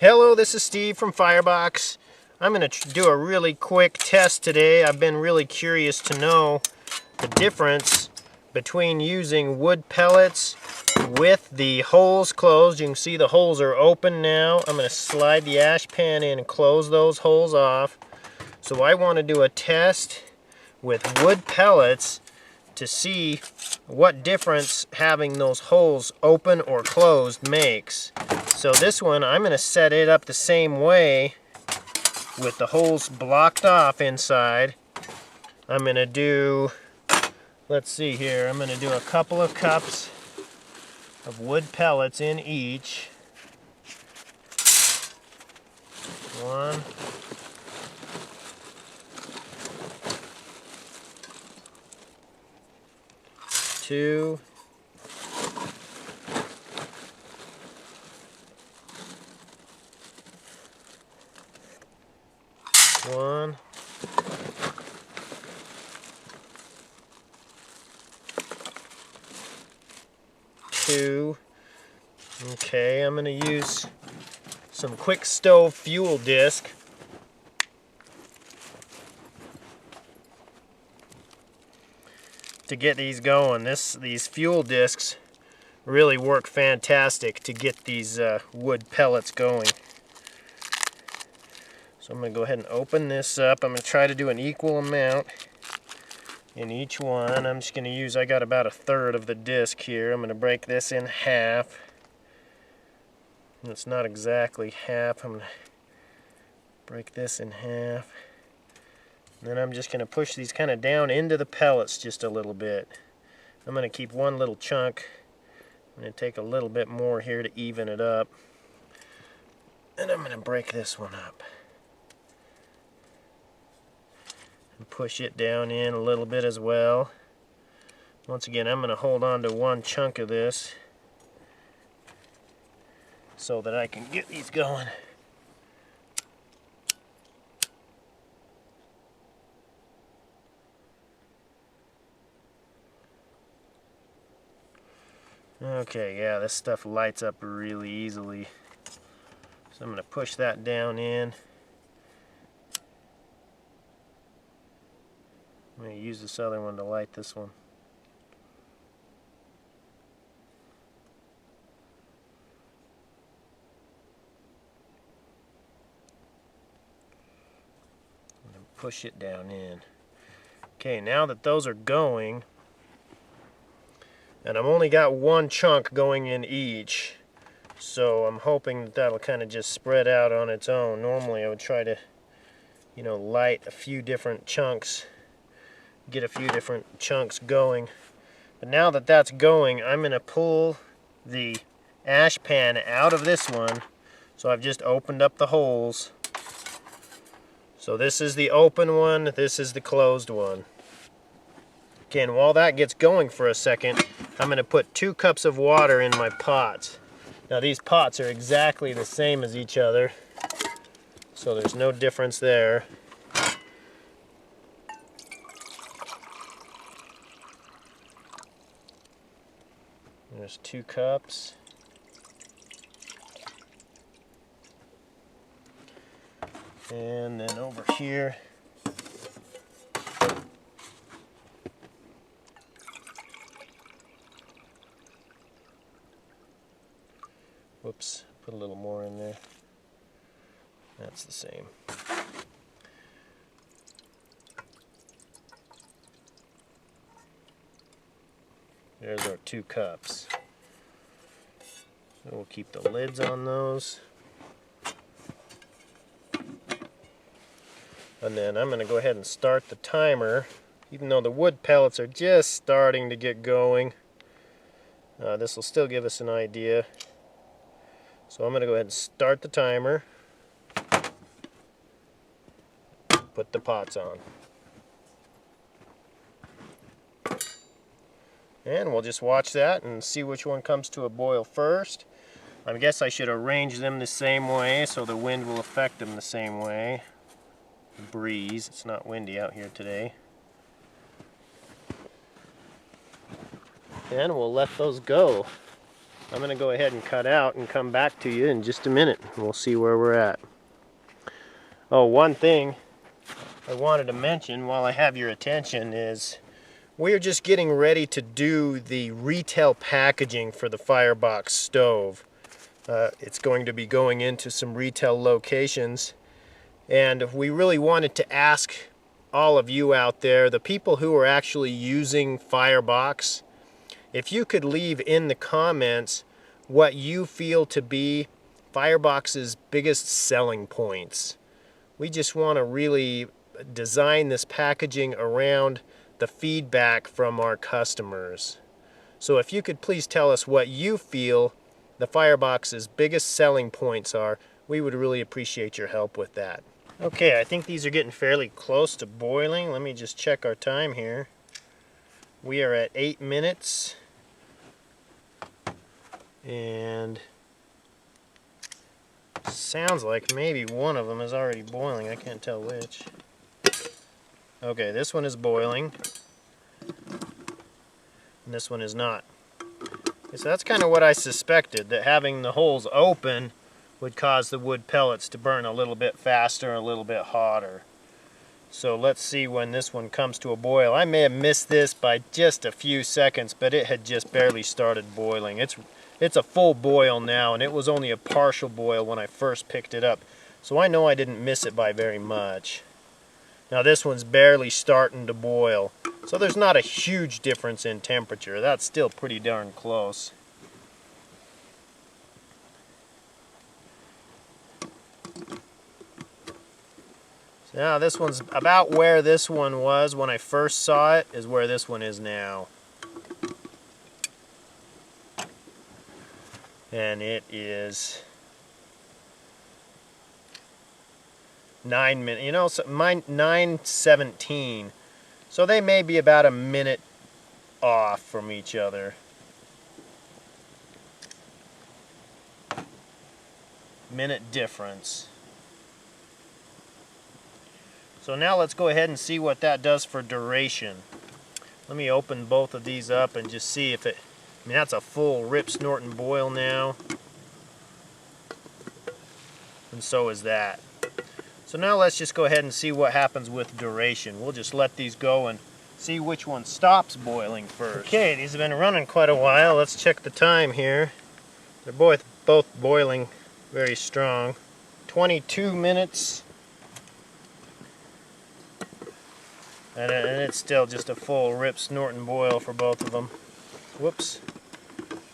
Hello, this is Steve from Firebox. I'm going to do a really quick test today. I've been really curious to know the difference between using wood pellets with the holes closed. You can see the holes are open now. I'm going to slide the ash pan in and close those holes off. So I want to do a test with wood pellets to see what difference having those holes open or closed makes. So this one, I'm going to set it up the same way with the holes blocked off inside. I'm going to do, let's see here, I'm going to do a couple of cups of wood pellets in each. 1, 2, 1, 2. Okay, I'm going to use some QuickStove fuel disc. To get these going. These fuel discs really work fantastic to get these wood pellets going. So I'm going to go ahead and open this up. I'm going to try to do an equal amount in each one. I'm just going to use, I got about 1/3 of the disc here. I'm going to break this in half. It's not exactly half. I'm going to break this in half. Then I'm just going to push these kind of down into the pellets just a little bit. I'm going to keep one little chunk. I'm going to take a little bit more here to even it up. And I'm going to break this one up. And push it down in a little bit as well. Once again, I'm going to hold on to one chunk of this so that I can get these going. Okay, yeah, this stuff lights up really easily. So I'm going to push that down in. I'm going to use this other one to light this one. And push it down in. Okay, now that those are going, and I've only got one chunk going in each, so I'm hoping that that'll kind of just spread out on its own. Normally I would try to, light a few different chunks, get a few different chunks going. But now that that's going, I'm going to pull the ash pan out of this one. So I've just opened up the holes. So this is the open one, this is the closed one. Okay, and while that gets going for a second, I'm going to put 2 cups of water in my pots. Now these pots are exactly the same as each other, so there's no difference there. There's 2 cups. And then over here, whoops, put a little more in there. That's the same. There's our 2 cups. So we'll keep the lids on those. And then I'm going to go ahead and start the timer. Even though the wood pellets are just starting to get going, this will still give us an idea. So I'm going to go ahead and start the timer. Put the pots on. And we'll just watch that and see which one comes to a boil first. I guess I should arrange them the same way so the wind will affect them the same way. The breeze, it's not windy out here today. And we'll let those go. I'm going to go ahead and cut out and come back to you in just a minute. We'll see where we're at. Oh, one thing I wanted to mention while I have your attention is we're just getting ready to do the retail packaging for the Firebox stove. It's going to be going into some retail locations, and we really wanted to ask all of you out there, the people who are actually using Firebox, if you could leave in the comments what you feel to be Firebox's biggest selling points. We just want to really design this packaging around the feedback from our customers. So if you could please tell us what you feel the Firebox's biggest selling points are, we would really appreciate your help with that. Okay, I think these are getting fairly close to boiling. Let me just check our time here. We are at 8 minutes. And sounds like maybe one of them is already boiling. I can't tell which. Okay, this one is boiling. And this one is not. So that's kind of what I suspected, that having the holes open would cause the wood pellets to burn a little bit faster, a little bit hotter. So let's see when this one comes to a boil. I may have missed this by just a few seconds, but it had just barely started boiling. It's a full boil now, and it was only a partial boil when I first picked it up. So I know I didn't miss it by very much. Now this one's barely starting to boil. So there's not a huge difference in temperature. That's still pretty darn close. So now this one's about where this one was when I first saw it, is where this one is now. And it is 9 minutes, you know, so mine 9:17. So they may be about a minute off from each other. Minute difference. So now let's go ahead and see what that does for duration. Let me open both of these up and just see if it, I mean, that's a full rip snorting boil now. And so is that. So now let's just go ahead and see what happens with duration. We'll just let these go and see which one stops boiling first. Okay, these have been running quite a while. Let's check the time here. They're both boiling very strong. 22 minutes. And it's still just a full rip snorting boil for both of them. Whoops.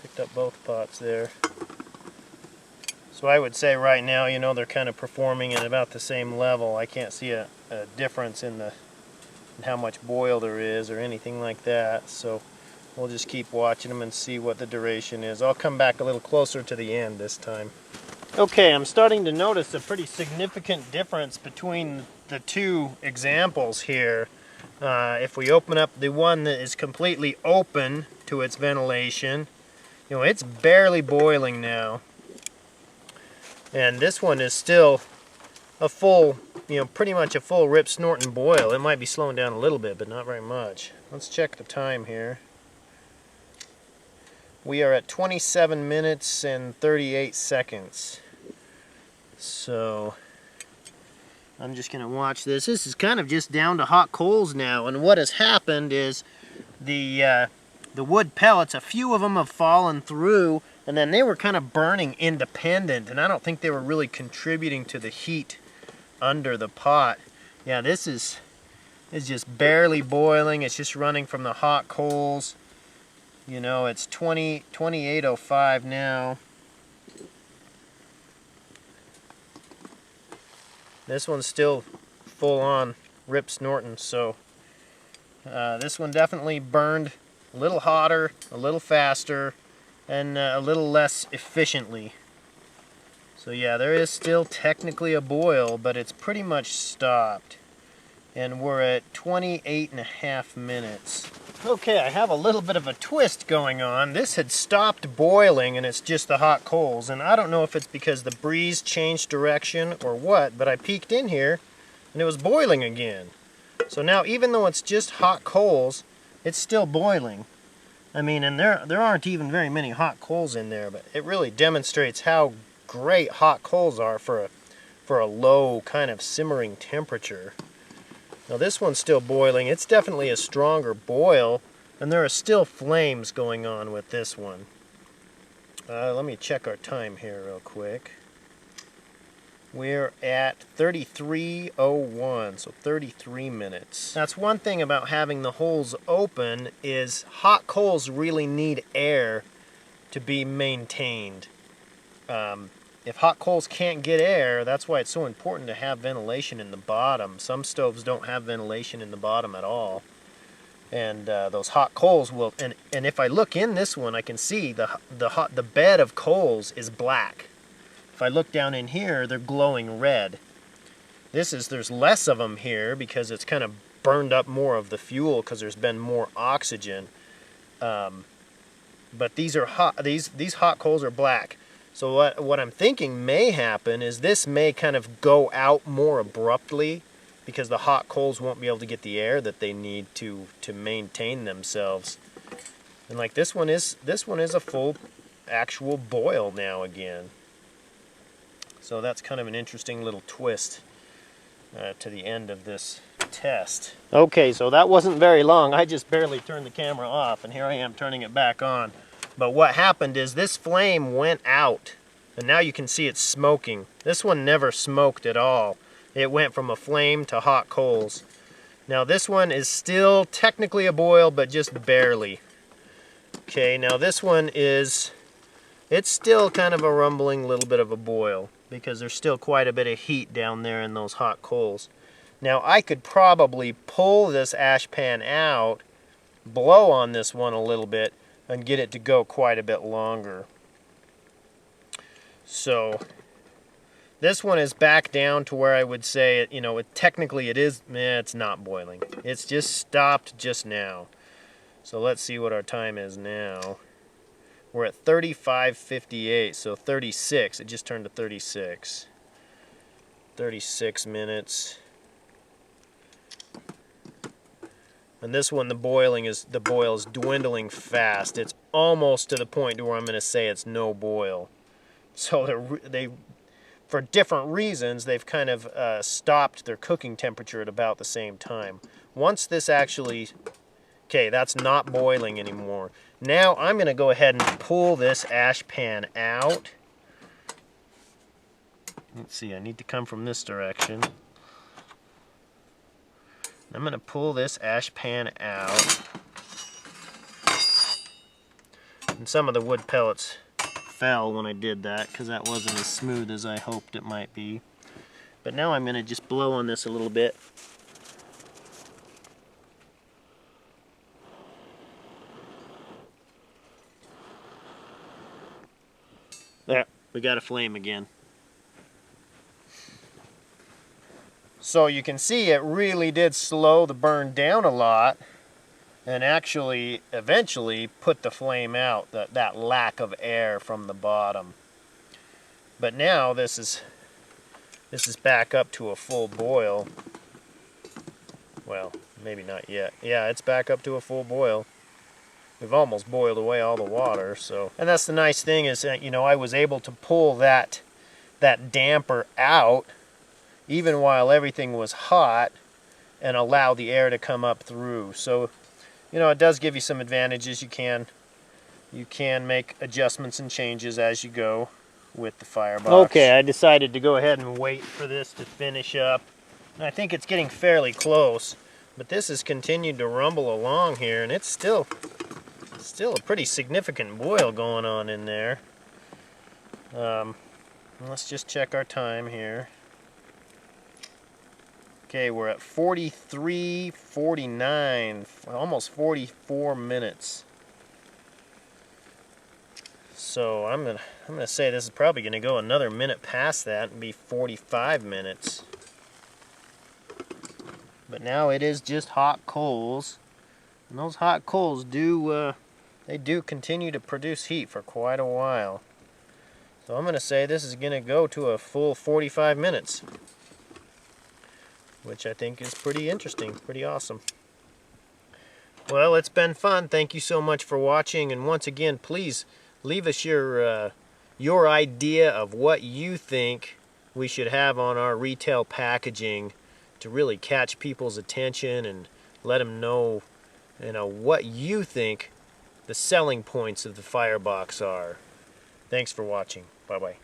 Picked up both pots there. So I would say right now, you know, they're kind of performing at about the same level. I can't see a difference in how much boil there is or anything like that. So we'll just keep watching them and see what the duration is. I'll come back a little closer to the end this time. Okay, I'm starting to notice a pretty significant difference between the two examples here. If we open up the one that is completely open to its ventilation, you know, it's barely boiling now. And this one is still a full, you know, pretty much a full rip snorting boil. It might be slowing down a little bit, but not very much. Let's check the time here. We are at 27 minutes and 38 seconds. So I'm just going to watch this. This is kind of just down to hot coals now. And what has happened is the wood pellets, a few of them have fallen through, and then they were kind of burning independent, and I don't think they were really contributing to the heat under the pot. Yeah, this is just barely boiling. It's just running from the hot coals. You know, it's 28:05 now. This one's still full on rip snorting, so this one definitely burned a little hotter, a little faster, and a little less efficiently. So yeah, there is still technically a boil, but it's pretty much stopped. And we're at 28.5 minutes. Okay, I have a little bit of a twist going on. This had stopped boiling and it's just the hot coals. And I don't know if it's because the breeze changed direction or what, but I peeked in here and it was boiling again. So now even though it's just hot coals, it's still boiling. I mean, and there aren't even very many hot coals in there, but it really demonstrates how great hot coals are for a low kind of simmering temperature. Now this one's still boiling. It's definitely a stronger boil, and there are still flames going on with this one. Let me check our time here real quick. We're at 33:01, so 33 minutes. That's one thing about having the holes open, is hot coals really need air to be maintained. If hot coals can't get air, that's why it's so important to have ventilation in the bottom. Some stoves don't have ventilation in the bottom at all. And those hot coals will, and if I look in this one, I can see the bed of coals is black. If I look down in here, they're glowing red. There's less of them here because it's kind of burned up more of the fuel because there's been more oxygen. But these are hot. These hot coals are black. So what I'm thinking may happen is this may kind of go out more abruptly because the hot coals won't be able to get the air that they need to maintain themselves. And like this one is a full actual boil now again. So that's kind of an interesting little twist to the end of this test. Okay, so that wasn't very long. I just barely turned the camera off, and here I am turning it back on. But what happened is this flame went out, and now you can see it's smoking. This one never smoked at all. It went from a flame to hot coals. Now this one is still technically a boil, but just barely. Okay, now this one it's still kind of a rumbling little bit of a boil because there's still quite a bit of heat down there in those hot coals. Now I could probably pull this ash pan out, blow on this one a little bit, and get it to go quite a bit longer. So this one is back down to where I would say, technically it is, it's not boiling. It's just stopped just now. So let's see what our time is now. We're at 35:58, so 36. It just turned to 36. 36 minutes. And this one, the boil is dwindling fast. It's almost to the point to where I'm going to say it's no boil. So for different reasons, they've kind of stopped their cooking temperature at about the same time. Once this actually, okay, that's not boiling anymore. Now I'm going to go ahead and pull this ash pan out. Let's see, I need to come from this direction. I'm going to pull this ash pan out. And some of the wood pellets fell when I did that because that wasn't as smooth as I hoped it might be. But now I'm going to just blow on this a little bit. There, we got a flame again. So you can see it really did slow the burn down a lot and actually eventually put the flame out, that lack of air from the bottom. But now this is back up to a full boil. Well, maybe not yet. Yeah, it's back up to a full boil. We've almost boiled away all the water, so. And that's the nice thing is that, I was able to pull that damper out even while everything was hot and allow the air to come up through. So, it does give you some advantages. You can make adjustments and changes as you go with the Firebox. Okay, I decided to go ahead and wait for this to finish up. And I think it's getting fairly close, but this has continued to rumble along here, and it's still a pretty significant boil going on in there. Let's just check our time here. Okay, we're at 43:49, almost 44 minutes. So I'm gonna say this is probably gonna go another minute past that and be 45 minutes. But now it is just hot coals, and those hot coals do continue to produce heat for quite a while. So I'm gonna say this is gonna go to a full 45 minutes. Which I think is pretty interesting, pretty awesome. Well, it's been fun. Thank you so much for watching. And once again, please leave us your idea of what you think we should have on our retail packaging to really catch people's attention and let them know, what you think the selling points of the Firebox are. Thanks for watching. Bye-bye.